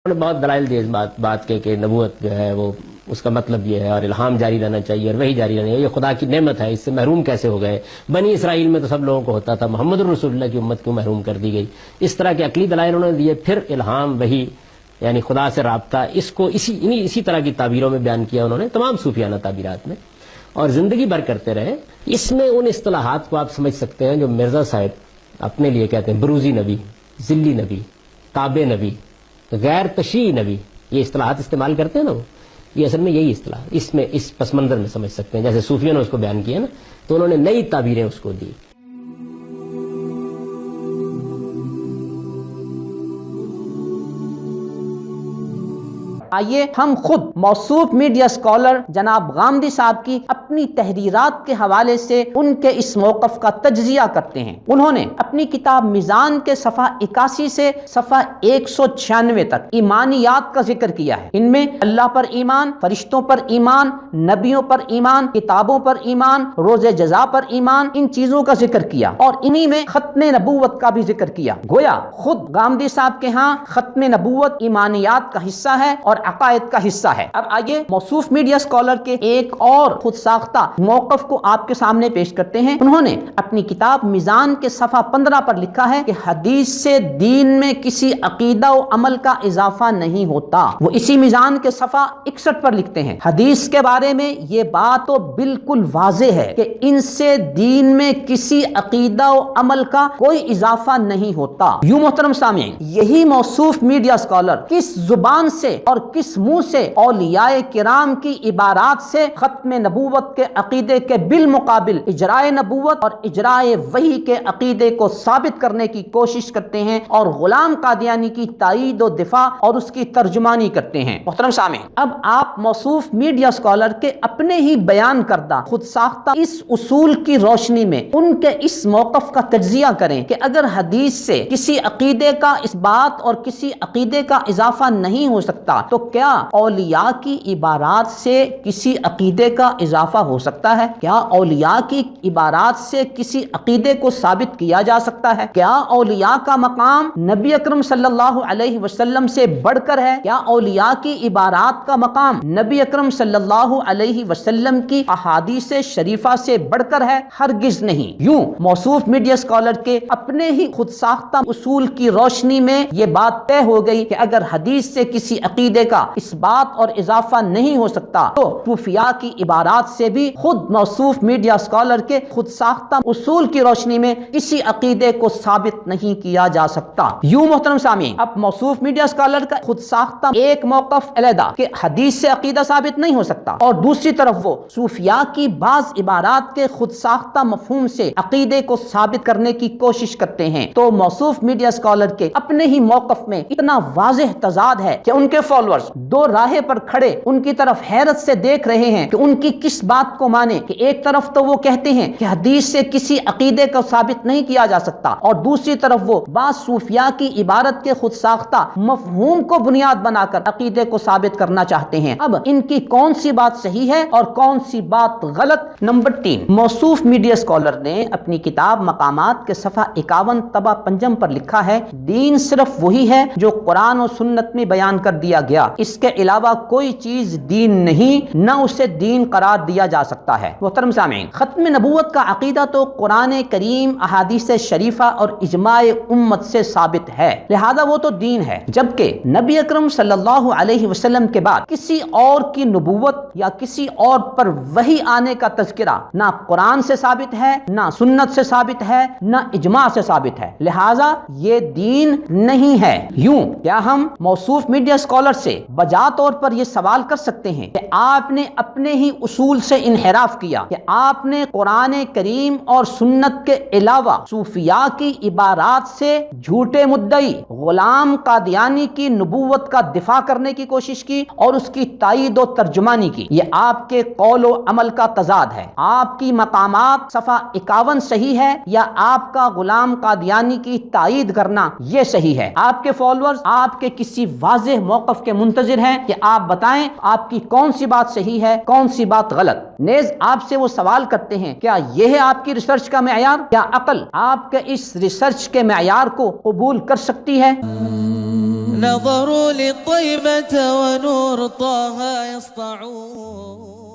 بہت دلائل دیے اس بات کے کہ نبوت جو ہے وہ اس کا مطلب یہ ہے اور الہام جاری رہنا چاہیے اور وہی جاری رہنا چاہیے، یہ خدا کی نعمت ہے، اس سے محروم کیسے ہو گئے؟ بنی اسرائیل میں تو سب لوگوں کو ہوتا تھا، محمد الرسول اللہ کی امت کیوں محروم کر دی گئی؟ اس طرح کے عقلی دلائل انہوں نے دیے۔ پھر الہام وہی یعنی خدا سے رابطہ، اس کو اسی طرح کی تعبیروں میں بیان کیا انہوں نے تمام صوفیانہ تعبیرات میں، اور زندگی بھر کرتے رہے۔ اس میں ان اصطلاحات کو آپ سمجھ سکتے ہیں جو مرزا صاحب اپنے لیے کہتے ہیں، بروزی نبی، ذلی نبی، تابع نبی، غیر تشریعی نبی، یہ اصطلاحات استعمال کرتے ہیں نا وہ، یہ اصل میں یہی اصطلاح اس میں اس پس منظر میں سمجھ سکتے ہیں۔ جیسے صوفیوں نے اس کو بیان کیا نا، تو انہوں نے نئی تعبیریں اس کو دی۔ آئیے ہم خود موصوف میڈیا اسکالر جناب غامدی صاحب کی اپنی تحریرات کے حوالے سے ان کے اس موقف کا تجزیہ کرتے ہیں۔ انہوں نے اپنی کتاب میزان کے صفحہ 81 سے صفحہ 196 تک ایمانیات کا ذکر کیا ہے۔ ان میں اللہ پر ایمان، فرشتوں پر ایمان، نبیوں پر ایمان، کتابوں پر ایمان، روز جزا پر ایمان، ان چیزوں کا ذکر کیا، اور انہی میں ختم نبوت کا بھی ذکر کیا۔ گویا خود غامدی صاحب کے ہاں ختم نبوت ایمانیات کا حصہ ہے اور عقائد کا حصہ ہے۔ اب آئیے موصوف میڈیا اسکالر کے ایک اور خود ساختہ موقف کو آپ کے سامنے پیش کرتے ہیں۔ انہوں نے اپنی کتاب میزان کے صفحہ 15 پر لکھا ہے کہ حدیث سے دین میں کسی عقیدہ و عمل کا اضافہ نہیں ہوتا۔ وہ اسی میزان کے صفحہ 61 پر لکھتے ہیں، حدیث کے بارے میں یہ بات تو بالکل واضح ہے کہ ان سے دین میں کسی عقیدہ و عمل کا کوئی اضافہ نہیں ہوتا۔ یوں محترم سامعین، یہی موصوف میڈیا اسکالر کس زبان سے اور کس منہ سے اولیاء کرام کی عبارات سے ختم نبوت کے عقیدے کے بالمقابل اجرائے نبوت اور اجرائے وحی کے عقیدے کو ثابت کرنے کی کوشش کرتے ہیں اور غلام قادیانی کی تائید و دفاع اور اس کی ترجمانی کرتے ہیں۔ محترم سامعین، اب آپ موصوف میڈیا اسکالر کے اپنے ہی بیان کردہ خود ساختہ اس اصول کی روشنی میں ان کے اس موقف کا تجزیہ کریں کہ اگر حدیث سے کسی عقیدے کا اس بات اور کسی عقیدے کا اضافہ نہیں ہو سکتا تو کیا اولیاء کی عبارات سے کسی عقیدے کا اضافہ ہو سکتا ہے؟ کیا اولیاء کی عبارات سے کسی عقیدے کو ثابت کیا جا سکتا ہے؟ کیا اولیاء کا مقام نبی اکرم صلی اللہ علیہ وسلم سے بڑھ کر ہے؟ کیا اولیاء کی عبارات کا مقام نبی اکرم صلی اللہ علیہ وسلم کی احادیث شریفہ سے بڑھ کر ہے؟ ہرگز نہیں۔ یوں موصوف میڈیا اسکالر کے اپنے ہی خود ساختہ اصول کی روشنی میں یہ بات طے ہو گئی کہ اگر حدیث سے کسی عقیدے کا اس بات اور اضافہ نہیں ہو سکتا تو صوفیاء کی عبارات سے بھی خود موصوف میڈیا اسکالر کے خود ساختہ اصول کی روشنی میں کسی عقیدے کو ثابت نہیں کیا جا سکتا۔ یوں محترم سامعین، اب موصوف میڈیا اسکالر کا خود ساختہ ایک موقف علیحدہ کہ حدیث سے عقیدہ ثابت نہیں ہو سکتا، اور دوسری طرف وہ صوفیاء کی بعض عبارات کے خود ساختہ مفہوم سے عقیدے کو ثابت کرنے کی کوشش کرتے ہیں، تو موصوف میڈیا اسکالر کے اپنے ہی موقف میں اتنا واضح تضاد ہے کہ ان کے فالوورز دو راہے پر کھڑے ان کی طرف حیرت سے دیکھ رہے ہیں کہ ان کی کس بات کو مانے، کہ ایک طرف تو وہ کہتے ہیں کہ حدیث سے کسی عقیدے کو ثابت نہیں کیا جا سکتا، اور دوسری طرف وہ بعض صوفیاء کی عبارت کے خود ساختہ مفہوم کو بنیاد بنا کر عقیدے کو ثابت کرنا چاہتے ہیں۔ اب ان کی کون سی بات صحیح ہے اور کون سی بات غلط؟ نمبر 3، موصوف میڈیا اسکالر نے اپنی کتاب مقامات کے صفحہ 51 طبع پنجم پر لکھا ہے، دین صرف وہی ہے جو قرآن و سنت میں بیان کر دیا گیا، اس کے علاوہ کوئی چیز دین نہیں، نہ اسے دین قرار دیا جا سکتا ہے۔ محترم سامعین، ختم نبوت کا عقیدہ تو قرآن کریم، احادیث شریفہ اور اجماع امت سے ثابت ہے، لہذا وہ تو دین ہے، جبکہ نبی اکرم صلی اللہ علیہ وسلم کے بعد کسی اور کی نبوت یا کسی اور پر وحی آنے کا تذکرہ نہ قرآن سے ثابت ہے، نہ سنت سے ثابت ہے، نہ اجماع سے ثابت ہے، لہذا یہ دین نہیں ہے۔ یوں کیا ہم موصوف میڈیا اسکالر سے بجا طور پر یہ سوال کر سکتے ہیں کہ آپ نے اپنے ہی اصول سے انحراف کیا، کہ آپ نے قرآن کریم اور سنت کے علاوہ صوفیاء کی عبارات سے جھوٹے مدعی غلام قادیانی کی نبوت کا دفاع کرنے کی کوشش کی اور اس کی تائید و ترجمانی کی۔ یہ آپ کے قول و عمل کا تضاد ہے۔ آپ کی مقامات صفحہ 51 صحیح ہے یا آپ کا غلام قادیانی کی تائید کرنا یہ صحیح ہے؟ آپ کے فالوورز آپ کے کسی واضح موقف کے منتظر ہیں کہ آپ بتائیں آپ کی کون سی بات صحیح ہے، کون سی بات غلط۔ نیز آپ سے وہ سوال کرتے ہیں، کیا یہ ہے آپ کی ریسرچ کا معیار؟ کیا عقل آپ کے اس ریسرچ کے معیار کو قبول کر سکتی ہے؟ نظروا لطيبة ونور طه يسطعون.